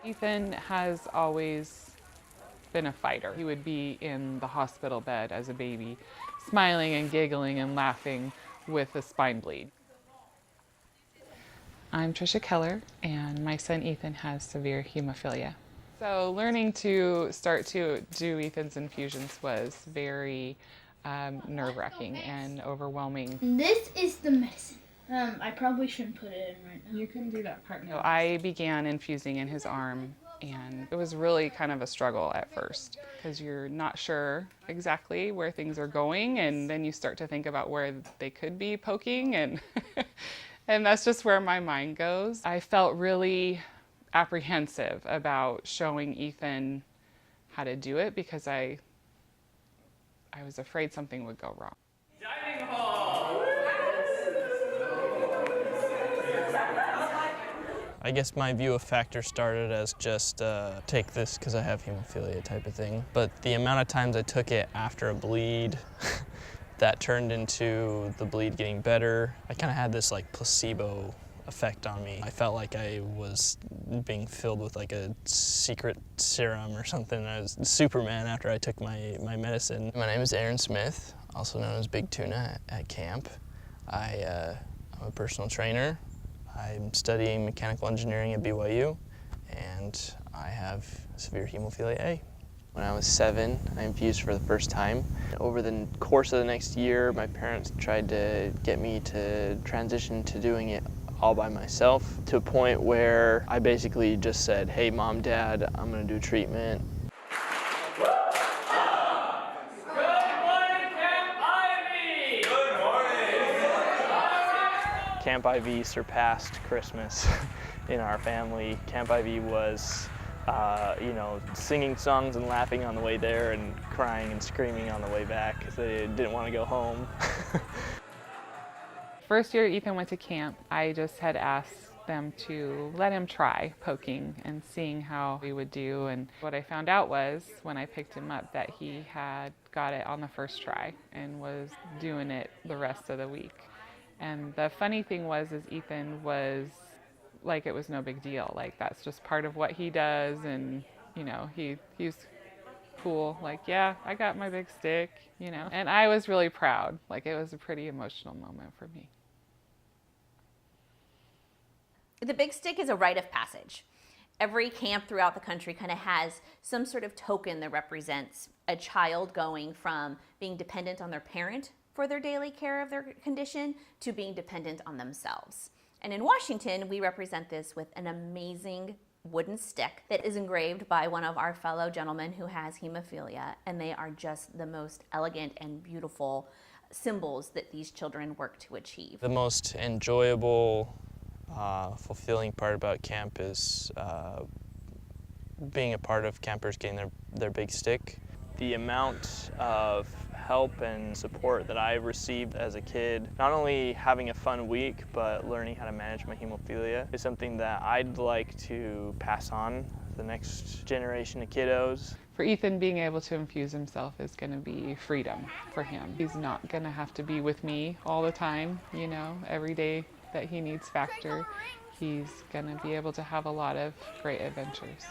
Ethan has always been a fighter. He would be in the hospital bed as a baby, smiling and giggling and laughing with a spine bleed. I'm Trisha Keller, and my son Ethan has severe hemophilia. So learning to start to do Ethan's infusions was very nerve-wracking and overwhelming. This is the medicine. I probably shouldn't put it in right now. You can do that part now. I began infusing in his arm, and it was really kind of a struggle at first because you're not sure exactly where things are going, and then you start to think about where they could be poking, and and that's just where my mind goes. I felt really apprehensive about showing Ethan how to do it because I was afraid something would go wrong. Dining hall! I guess my view of Factor started as just take this because I have hemophilia type of thing. But the amount of times I took it after a bleed, that turned into the bleed getting better. I kind of had this like placebo effect on me. I felt like I was being filled with like a secret serum or something. I was Superman after I took my medicine. My name is Aaron Smith, also known as Big Tuna at camp. I'm a personal trainer. I'm studying mechanical engineering at BYU, and I have severe hemophilia A. When I was 7, I infused for the first time. Over the course of the next year, my parents tried to get me to transition to doing it all by myself, to a point where I basically just said, hey, Mom, Dad, I'm gonna do treatment. Camp IV surpassed Christmas in our family. Camp IV was, singing songs and laughing on the way there and crying and screaming on the way back because they didn't want to go home. First year Ethan went to camp, I just had asked them to let him try poking and seeing how he would do. And what I found out was, when I picked him up, that he had got it on the first try and was doing it the rest of the week. And the funny thing was, Ethan was like, it was no big deal. Like, that's just part of what he does. And, he's cool. Like, yeah, I got my big stick, And I was really proud. Like, it was a pretty emotional moment for me. The big stick is a rite of passage. Every camp throughout the country kind of has some sort of token that represents a child going from being dependent on their parent for their daily care of their condition to being dependent on themselves. And in Washington, we represent this with an amazing wooden stick that is engraved by one of our fellow gentlemen who has hemophilia, and they are just the most elegant and beautiful symbols that these children work to achieve. The most enjoyable, fulfilling part about camp is being a part of campers getting their big stick. The amount of help and support that I've received as a kid, not only having a fun week, but learning how to manage my hemophilia, is something that I'd like to pass on to the next generation of kiddos. For Ethan, being able to infuse himself is going to be freedom for him. He's not going to have to be with me all the time, every day that he needs Factor. He's going to be able to have a lot of great adventures.